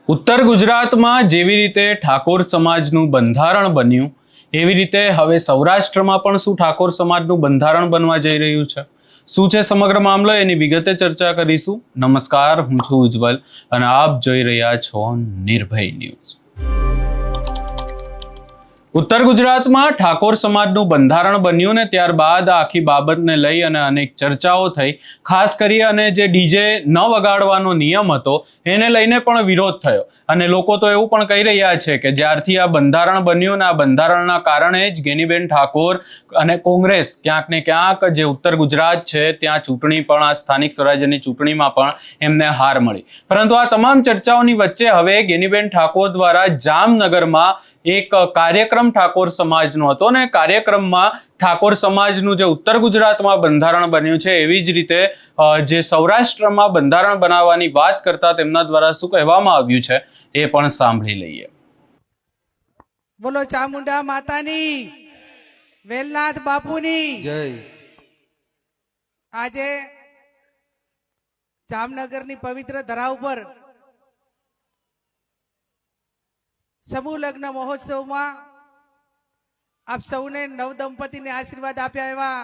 ઉત્તર ગુજરાતમાં જેવી રીતે ઠાકોર સમાજનું બંધારણ બન્યું એવી રીતે હવે સૌરાષ્ટ્રમાં પણ શું ઠાકોર સમાજનું બંધારણ બનવા જઈ રહ્યું છે, શું છે સમગ્ર મામલો, એની વિગતે ચર્ચા કરીશું। નમસ્કાર, હું છું ઉજ્જવલ અને આપ જોઈ રહ્યા છો નિર્ભય ન્યૂઝ। ઉત્તર ગુજરાતમાં ઠાકોર સમાજનું બંધારણ બન્યું ને ત્યારબાદ આખી બાબતને લઈ અને અનેક ચર્ચાઓ થઈ। ખાસ કરી અને જે ડીજે ન વગાડવાનો નિયમ હતો એને લઈને પણ વિરોધ થયો અને લોકો તો એવું પણ કહી રહ્યા છે કે જ્યારથી આ બંધારણ બન્યું ને આ બંધારણના કારણે જ ગેનીબેન ઠાકોર અને કોંગ્રેસ ક્યાંક ને ક્યાંક જે ઉત્તર ગુજરાત છે ત્યાં ચૂંટણી પણ આ સ્થાનિક સ્વરાજ્યની ચૂંટણીમાં પણ એમને હાર મળી। પરંતુ આ તમામ ચર્ચાઓની વચ્ચે હવે ગેનીબેન ઠાકોર દ્વારા જામનગરમાં એક કાર્યક્રમ ઠાકોર સમાજનો હતો ને કાર્યક્રમમાં ઠાકોર સમાજનું જે ઉત્તર ગુજરાતમાં બંધારણ બન્યું છે એવી જ રીતે જે સૌરાષ્ટ્રમાં બંધારણ બનાવવાની વાત કરતા તેમના દ્વારા શું કહેવામાં આવ્યું છે એ પણ સાંભળી લઈએ। બોલો ચામુંડા માતાની, વેલનાથ બાપુની જય। આજે જામનગરની પવિત્ર ધરા ઉપર સમૂહ લગ્ન મહોત્સવમાં આપ સૌને નવ દંપતીને આશીર્વાદ આપ્યા એવા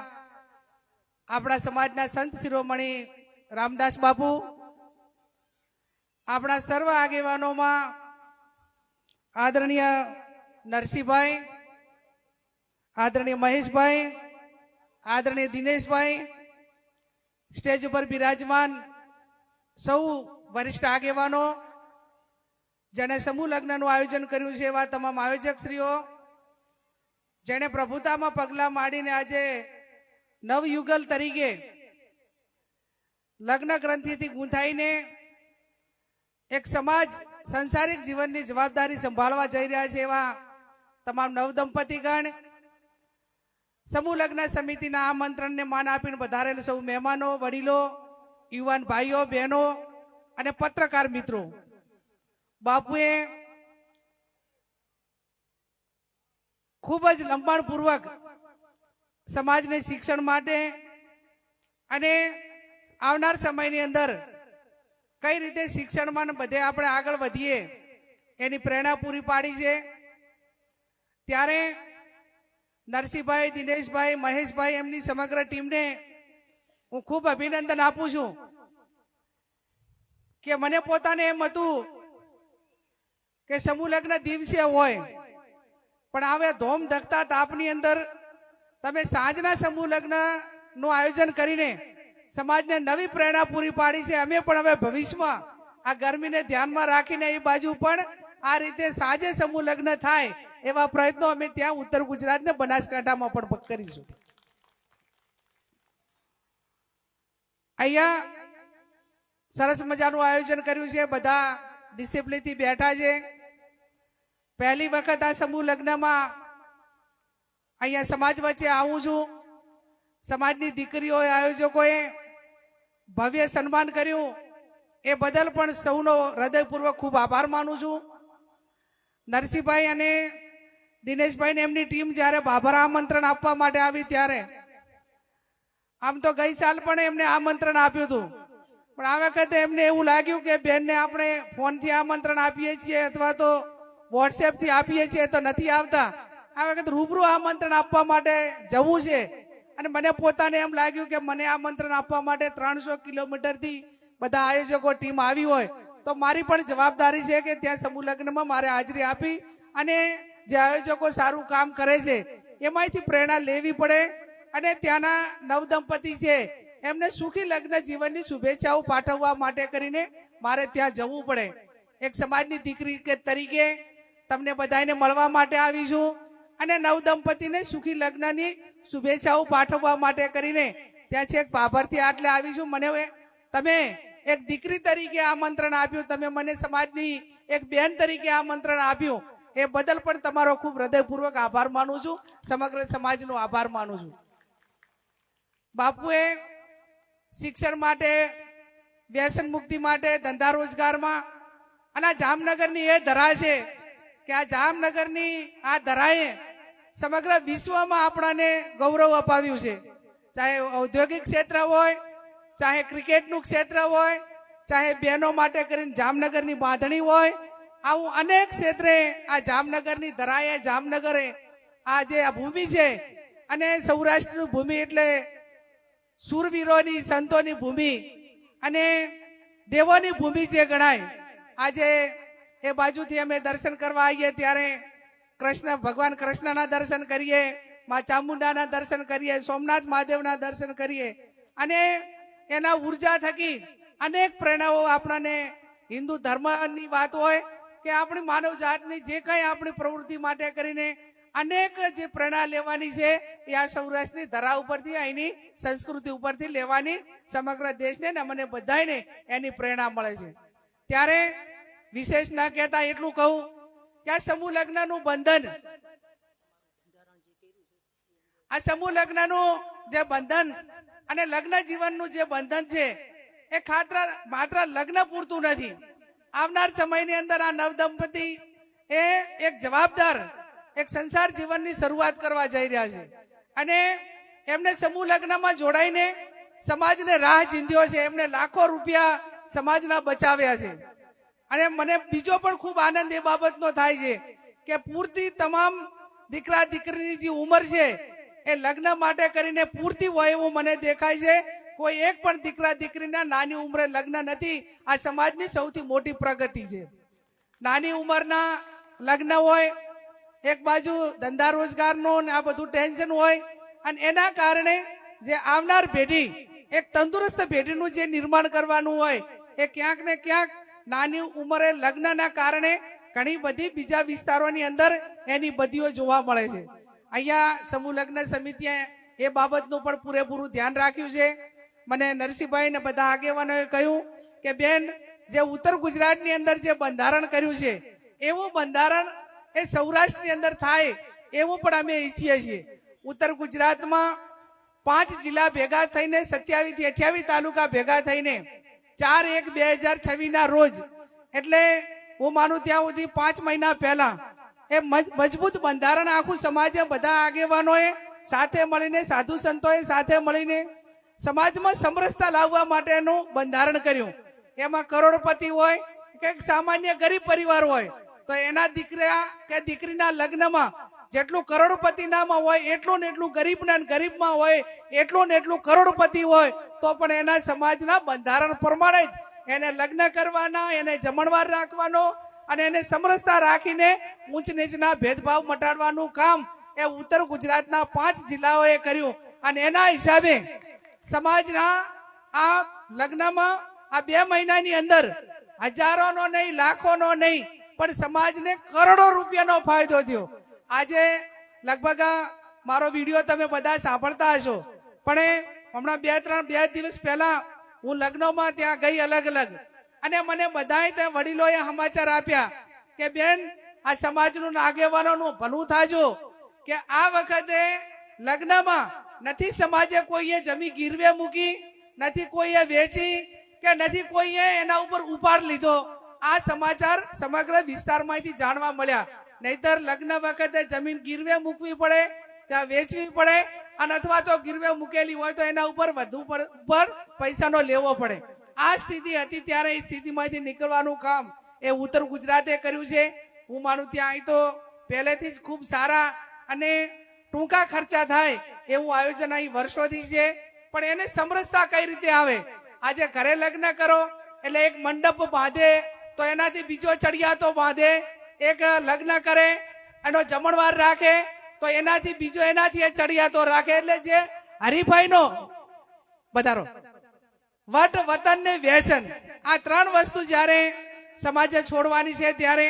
આપણા સમાજના સંત શિરોમણી રામદાસ બાપુ, આપણા સર્વ આગેવાનોમાં આદરણીય નરસિંહભાઈ, આદરણીય મહેશભાઈ, આદરણીય દિનેશભાઈ, સ્ટેજ ઉપર બિરાજમાન સૌ વરિષ્ઠ આગેવાનો, જેણે સમૂહ લગ્નનું આયોજન કર્યું છે એવા તમામ આયોજક શ્રીઓ, જેણે પ્રભુતામાં પગલાં માંડીને આજે નવયુગલ તરીકે લગ્ન ગ્રંથિથી ગૂંથાઈને એક સમાજ સંસારિક જીવનની જવાબદારી સંભાળવા જઈ રહ્યા છે એવા તમામ નવદંપતિગણ, સમૂહ લગ્ન સમિતિના આમંત્રણને માન આપીને વધારેલ સૌ મહેમાનો, વડીલો, યુવાન ભાઈઓ બહેનો અને પત્રકાર મિત્રો, બાપુએ ખૂબ જ લંબાણપૂર્વક સમાજને શિક્ષણ માટે અને આવનાર સમયની અંદર કઈ રીતે શિક્ષણમાં બધે આપણે આગળ વધીએ એની પ્રેરણા પૂરી પાડી છે। ત્યારે નરસિંહભાઈ, દિનેશભાઈ, મહેશભાઈ એમની સમગ્ર ટીમને હું ખૂબ અભિનંદન આપું છું કે મને પોતાને એમ હતું કે સમૂહ લગ્ન દિવસે હોય પણ હવે ધોમ ધકતા તાપની અંદર તમે સાંજના સમૂહ લગ્ન નું આયોજન કરીને સમાજને નવી પ્રેરણા પૂરી પાડી છે। અમે પણ હવે ભવિષ્યમાં આ ગરમીને ધ્યાનમાં રાખીને એ બાજુ પણ આ રીતે સાંજે સમૂહ લગ્ન થાય એવા પ્રયત્નો અમે ત્યાં ઉત્તર ગુજરાત ને બનાસકાંઠામાં પણ કરીશું। અહીંયા સરસ મજાનું આયોજન કર્યું છે, બધા ડિસિપ્લિન થી બેઠા છે। પહેલી વખત આ સમૂહ લગ્નમાં અહીંયા સમાજ વચ્ચે આવું છું। સમાજની દીકરીઓ, આયોજકોએ ભવ્ય સન્માન કર્યું એ બદલ પણ સૌનો હૃદયપૂર્વક ખૂબ આભાર માનું છું। નરસિંહભાઈ અને દિનેશભાઈ એમની ટીમ જ્યારે બાબર આમંત્રણ આપવા માટે આવી ત્યારે આમ તો ગઈ સાલ પણ એમને આમંત્રણ આપ્યું હતું, પણ આ વખતે એમને એવું લાગ્યું કે બેનને આપણે ફોનથી આમંત્રણ આપીએ છીએ અથવા તો વોટ્સએપ થી આપીએ છીએ તો નથી આવતા, આ વખત રૂબરૂ આમંત્રણ આપવા માટે જવું છે। અને મને પોતાને એમ લાગ્યું કે મને આમંત્રણ આપવા માટે 300 કિલોમીટર થી બધા આયોજકો ટીમ આવી હોય તો મારી પણ જવાબદારી છે કે ત્યાં સમૂહ લગ્નમાં મારે હાજરી આપી અને જે આયોજકો સારું કામ કરે છે એમાંથી પ્રેરણા લેવી પડે અને ત્યાંના નવદંપતિ છે એમને સુખી લગ્ન જીવનની શુભેચ્છાઓ પાઠવવા માટે કરીને મારે ત્યાં જવું પડે। એક સમાજની દીકરી તરીકે તમને બધાને મળવા માટે આવી છું અને નવદંપતિને સુખી લગ્નની શુભેચ્છાઓ પાઠવવા માટે કરીને ત્યાં છેક બાબરથી આટલે આવી છું। મને તમે એક દીકરી તરીકે આમંત્રણ આપ્યું, તમે મને સમાજની એક બેન તરીકે આમંત્રણ આપ્યું એ બદલ પણ તમારો ખૂબ હૃદયપૂર્વક આભાર માનું છું, સમગ્ર સમાજનો આભાર માનું છું। બાપુએ શિક્ષણ માટે, વ્યસન મુક્તિ માટે, ધંધા રોજગારમાં અને આ જામનગરની એ ધરા છે કે આ જામનગરની આ ધરાએ સમગ્ર વિશ્વમાં આપણાને ગૌરવ અપાવ્યું છે। ચાહે ઔદ્યોગિક ક્ષેત્ર હોય, ચાહે ક્રિકેટનું ક્ષેત્ર હોય, ચાહે બહેનો માટે કરીને જામનગરની બાંધણી હોય, આવું અનેક ક્ષેત્રે આ જામનગરની ધરાએ જામનગરે આ જે આ ભૂમિ છે, અને સૌરાષ્ટ્રની ભૂમિ એટલે શૂરવીરોની સંતોની ભૂમિ અને દેવોની ભૂમિ જે ગણાય. આજે એ બાજુથી અમે દર્શન કરવા આવીએ ત્યારે ભગવાન કૃષ્ણના દર્શન કરીએ, મા ચામુંડાના દર્શન કરીએ, સોમનાથ મહાદેવના દર્શન કરીએ, અને એના ઉર્જા થકી અનેક પ્રેરણાઓ આપણને હિન્દુ ધર્મની વાત હોય કે આપણી માનવ જાતની જે કંઈ આપણી પ્રવૃત્તિ માટે કરીને અનેક જે પ્રેરણા લેવાની છે એ આ સૌરાષ્ટ્રની ધરા ઉપરથી, અહીંની સંસ્કૃતિ ઉપરથી લેવાની સમગ્ર દેશને ને મને બધાને એની પ્રેરણા મળે છે. ત્યારે વિશેષ ના કહેતા એટલું કહું કે આ સમૂહ લગ્નનું બંધન, આ સમૂહ લગ્નનું જે બંધન અને લગ્ન જીવનનું જે બંધન છે એ માત્ર લગ્ન પૂરતું નથી. આવનાર સમયની અંદર આ નવદંપતિ એ એક જવાબદાર એક સંસાર જીવનની શરૂઆત કરવા જઈ રહ્યા છે, અને એમને સમૂહ લગ્નમાં જોડાઈને સમાજને રાહ ચીંધ્યો છે. એમને લાખો રૂપિયા સમાજના બચાવ્યા છે. અને મને બીજો પણ ખૂબ આનંદ એ બાબતનો થાય છે કે પૂરતી તમામ દીકરા દીકરીની જે ઉંમર છે એ લગ્ન માટે કરીને પૂરતી હોય એવું મને દેખાય છે. કોઈ એક પણ દીકરા દીકરીના નાની ઉંમરે લગ્ન નથી. આ સમાજની સૌથી મોટી પ્રગતિ છે. નાની ઉંમરના લગ્ન હોય, એક બાજુ ધંધા રોજગારનું ને આ બધું ટેન્શન હોય, અને એના કારણે જે આવનાર પેઢી, એક તંદુરસ્ત પેઢીનું જે નિર્માણ કરવાનું હોય એ ક્યાંક ને ક્યાંક નાની ઉંમરે લગ્નના કારણે ઘણી બધી બીજા વિસ્તારોની અંદર એની બદીઓ જોવા મળે છે. અહીંયા સમૂહ લગ્ન સમિતિએ એ બાબતનું પણ પૂરેપૂરું ધ્યાન રાખ્યું છે. મને નરસિંહભાઈ ને બધા આગેવાનોએ કહ્યું કે બેન, જે ઉત્તર ગુજરાતની અંદર જે બંધારણ કર્યું છે એવું બંધારણ એ સૌરાષ્ટ્રની અંદર થાય એવું પણ અમે ઈચ્છીએ છીએ. ઉત્તર ગુજરાતમાં 5 જિલ્લા ભેગા થઈને 27 થી 28 તાલુકા ભેગા થઈને 4/1/2026 ના રોજ, એટલે હું માનું ત્યાં સુધી 5 મહિના પહેલા એ મજબૂત બંધારણ આખું સમાજે બધા આગેવાનોએ સાથે મળીને, સાધુ સંતોએ સાથે મળીને સમાજમાં સમરસતા લાવવા માટેનું બંધારણ કર્યું. એમાં કરોડપતિ હોય કે સામાન્ય ગરીબ પરિવાર હોય તો એના દીકરા કે દીકરીના લગ્નમાં જેટલું કરોડપતિનામાં હોય એટલું ને એટલું ગરીબના ગરીબમાં હોય એટલું ને એટલું કરોડપતિ હોય તો પણ એના સમાજના બંધારણ પ્રમાણે જ એને લગ્ન કરવાના, એને જમણવાર રાખવાનો અને એને સમરસતા રાખીને ઊંચ નીચના ભેદભાવ મટાડવાનું કામ એ ઉત્તર ગુજરાતના 5 જિલ્લાઓએ કર્યું. અને એના હિસાબે સમાજના આ લગ્નમાં આ 2 મહિનાની અંદર હજારોનો નહીં, લાખોનો નહીં, પણ સમાજને કરોડો રૂપિયાનો ફાયદો થયો. આજે લગભગ મારો વિડીયો તમે બધા સાંભળતા હશો, પણ હમણાં 2 દિવસ પહેલા હું લગ્નમાં ત્યાં ગઈ અલગ અલગ, અને મને બધાય ત્યાં વડીલોએ સમાચાર આપ્યા કે બેન, આ સમાજનું આગેવાનોનું ભલું થાજો કે આ વખતે લગ્નમાં નથી સમાજે કોઈએ જમીન ગીરવે મૂકી, નથી કોઈએ વેચી કે નથી કોઈએ એના ઉપર ઉપાડ લીધો. આ સમાચાર સમગ્ર વિસ્તારમાંથી જાણવા મળ્યા. નહીતર લગ્ન વખતે જમીન ગીરવે મૂકવી પડે, ત્યાં વેચવી પડે, અને અથવા તો ગીરવે મૂકેલી હોય તો એના ઉપર વધુ ઉપર પૈસાનો લેવો પડે. આ સ્થિતિ હતી. ત્યારે એ સ્થિતિમાંથી નીકળવાનું કામ એ ઉત્તર ગુજરાતે કર્યું છે. હું માનું ત્યાં અહીં તો પહેલેથી જ ખૂબ સારા અને ટૂંકા ખર્ચા થાય એવું આયોજન અહીં વર્ષોથી છે. પણ એને સમરસતા કઈ રીતે આવે? આજે ઘરે લગ્ન કરો એટલે એક મંડપ બાંધે તો એનાથી બીજો ચડિયાતો બાંધે, એક લગ્ન કરે એનો જમણવાર રાખે તો એનાથી બીજો એનાથી ચડિયાતો રાખે. એટલે જે હરીફાઈનો વધારો, વટ, વતન ને વ્યસન, આ 3 વસ્તુ જ્યારે સમાજે છોડવાની છે ત્યારે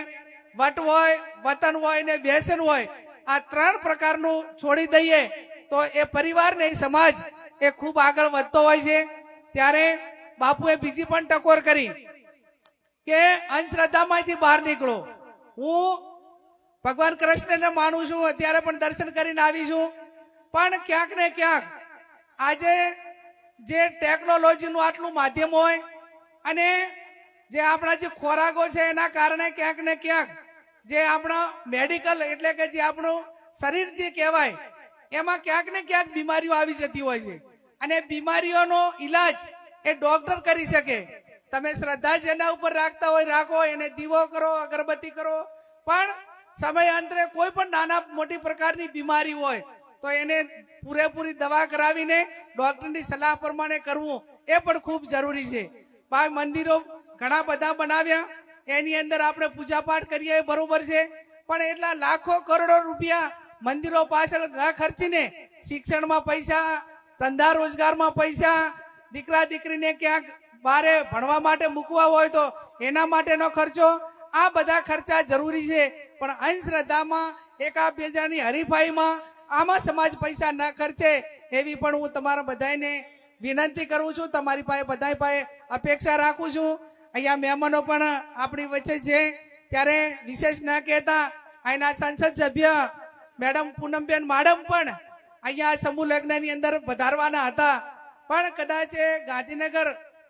વટ હોય, વતન હોય ને વ્યસન હોય, આ 3 પ્રકારનું છોડી દઈએ તો એ પરિવાર ને સમાજ એ ખૂબ આગળ વધતો હોય છે. ત્યારે બાપુએ બીજી પણ ટકોર કરી કે અંધશ્રદ્ધામાંથી બહાર નીકળો. હું ભગવાન કૃષ્ણને માનું છું, અત્યારે પણ દર્શન કરીને આવી છું, પણ ક્યાંક ને ક્યાંક આજે જે ટેકનોલોજીનું આટલું માધ્યમ હોય અને જે આપણા જે ખોરાકો છે એના કારણે ક્યાંક ને ક્યાંક જે આપણા મેડિકલ એટલે કે જે આપણું શરીર જે કહેવાય એમાં ક્યાંક ને ક્યાંક બીમારીઓ આવી જતી હોય છે. અને બીમારીઓનો ઈલાજ એ ડોક્ટર કરી શકે, તમે શ્રદ્ધા જેના ઉપર રાખતા હોય રાખો, એને દીવો કરો, અગરબત્તી કરો, પણ સમય અંતરે કોઈ પણ નાના મોટી પ્રકારની બીમારી હોય તો એને પૂરેપૂરી દવા કરાવીને ડોક્ટરની સલાહ પ્રમાણે કરવું એ પણ ખૂબ જરૂરી છે. ભાઈ મંદિરો ઘણા બધા બનાવ્યા, એની અંદર આપણે પૂજાપાઠ કરીએ બરોબર છે, પણ એટલા લાખો કરોડો રૂપિયા મંદિરો પાછળ ન ખર્ચીને શિક્ષણમાં પૈસા, ધંધા રોજગારમાં પૈસા, દીકરા દીકરીને ક્યાંક બારે ભણવા માટે મૂકવા હોય તો એના માટેનો ખર્ચો, આ બધા ખર્ચા જરૂરી છે. પણ અંધશ્રદ્ધામાં એકા બે જણની હરીફાઈમાં આમાં સમાજ પૈસા ન ખર્ચે એવી પણ હું તમારા બધાને વિનંતી કરું છું. તમારી પાસે બધા પાસે અપેક્ષા રાખું છું. અહીંયા મહેમાનો પણ આપણી વચ્ચે છે, ત્યારે વિશેષ ન કહેતા અહીંના સંસદ સભ્ય મેડમ પૂનમબેન માડમ પણ અહીંયા સમૂહ લગ્નની અંદર વધારવાના હતા, પણ કદાચ ગાંધીનગર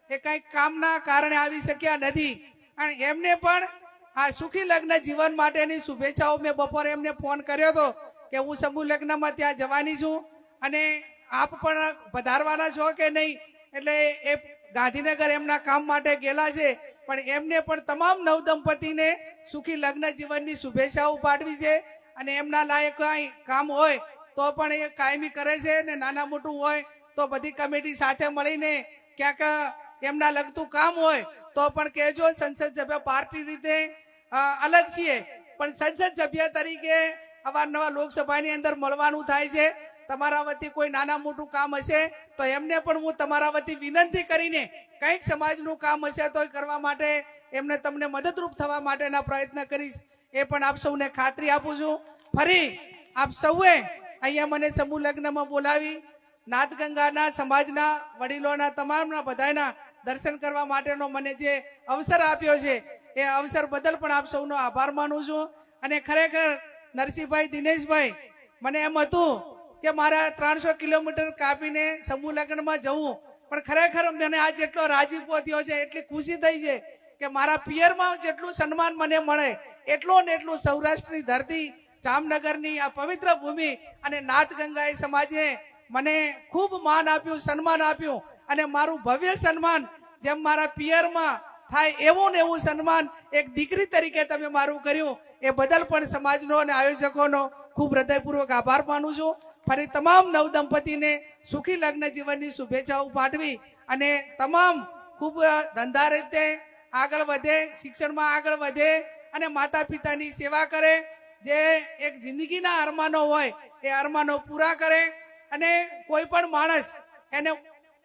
એ કંઈક કામના કારણે આવી શક્યા નથી, અને એમને પણ આ સુખી લગ્ન જીવન માટેની શુભેચ્છાઓ મેં બપોરે એમને ફોન કર્યો હતો કે હું સમૂહ લગ્નમાં ત્યાં જવાની છું અને આપ પણ પધારવાના છો કે નહીં. એટલે એ ગાંધીનગર એમના કામ માટે ગયેલા છે, પણ એમને પણ તમામ નવદંપતિને સુખી લગ્ન જીવનની શુભેચ્છાઓ પાઠવી છે. અને એમના લાયક કાંઈ કામ હોય તો પણ એ કાયમી કરે છે, ને નાના મોટું હોય તો બધી કમિટી સાથે મળીને ક્યાંક એમના લગતું કામ હોય તો પણ કહેજો. સંસદ સભ્ય પાર્ટી રીતે અલગ છીએ, પણ સંસદ સભ્ય તરીકે અવારનવાર લોકસભાની અંદર મળવાનું થાય છે. તમારા વતી કોઈ નાના મોટું કામ હશે તો એમને પણ હું તમારા વતી વિનંતી કરીને કંઈક સમાજનું કામ હશે તો કરવા માટે એમને તમને મદદરૂપ થવા માટેના પ્રયત્ન કરીશ, એ પણ આપ સૌને ખાતરી આપું છું. ફરી આપ સૌએ અહીંયા મને સમૂહ લગ્નમાં બોલાવી નાથગંગાના સમાજના વડીલોના તમામના બધાના દર્શન કરવા માટેનો મને જે અવસર આપ્યો છે એ અવસર બદલ પણ આપ સૌનો આભાર માનું છું. અને ખરેખર નરસિંહભાઈ, દિનેશભાઈ, મને એમ હતું કે મારા 300 કિલોમીટર કાપીને સમૂહ લગ્નમાં જવું, પણ ખરેખર મને આ જેટલો રાજીપો થયો છે, એટલી ખુશી થઈ છે કે મારા પિયરમાં જેટલું સન્માન મને મળે એટલું ને એટલું સૌરાષ્ટ્રની ધરતી, જામનગરની આ પવિત્ર ભૂમિ અને નાથગંગાએ સમાજે મને ખૂબ માન આપ્યું, સન્માન આપ્યું, અને મારું ભવ્ય સન્માન જેમ મારા પિયરમાં થાય એવું ને એવું સન્માન એક દીકરી તરીકે તમે મારું કર્યું, એ બદલ પણ સમાજનો અને આયોજકોનો ખૂબ હૃદયપૂર્વક આભાર માનું છું. ફરી તમામ નવદંપતિને સુખી લગ્ન જીવનની શુભેચ્છાઓ પાઠવી અને તમામ ખૂબ ધંધા રીતે આગળ વધે, શિક્ષણમાં આગળ વધે અને માતા પિતાની સેવા કરે. જે એક જિંદગીના અરમાનો હોય એ અરમાનો પૂરા કરે. અને કોઈ પણ માણસ એને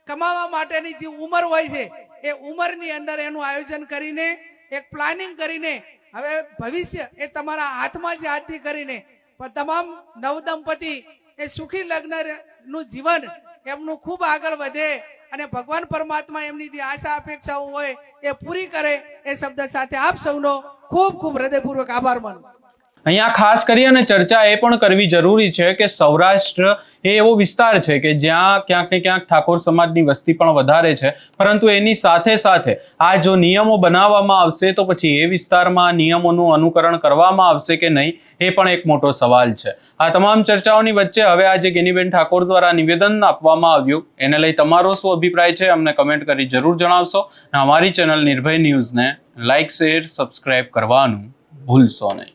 કમાવા માટેની જે ઉંમર હોય છે એ ઉંમરની અંદર એનું આયોજન કરીને એક પ્લાનિંગ કરીને હવે ભવિષ્ય એ તમારા હાથમાં છે, હાથથી કરીને પણ તમામ નવદંપતિ એ સુખી લગ્નનું જીવન એમનું ખૂબ આગળ વધે અને ભગવાન પરમાત્મા એમની જે આશા અપેક્ષાઓ હોય એ પૂરી કરે, એ શબ્દ સાથે આપ સૌનો ખૂબ ખૂબ હૃદયપૂર્વક આભાર માનું. અહીંયા ખાસ કરી અને ચર્ચા એ પણ કરવી જરૂરી છે કે સૌરાષ્ટ્ર એ એવો વિસ્તાર છે કે જ્યાં ક્યાંક ને ક્યાંક ઠાકોર સમાજની વસ્તી પણ વધારે છે, પરંતુ એની સાથે સાથે આ જો નિયમો બનાવવામાં આવશે તો પછી એ વિસ્તારમાં નિયમોનું અનુકરણ કરવામાં આવશે કે નહીં, એ પણ એક મોટો સવાલ છે. આ તમામ ચર્ચાઓની વચ્ચે હવે આજે ગેનીબેન ઠાકોર દ્વારા નિવેદન આપવામાં આવ્યું, એને લઈ તમારો શું અભિપ્રાય છે અમને કમેન્ટ કરી જરૂર જણાવશો. અને અમારી ચેનલ નિર્ભય ન્યૂઝને લાઇક, શેર, સબસ્ક્રાઇબ કરવાનું ભૂલશો નહીં.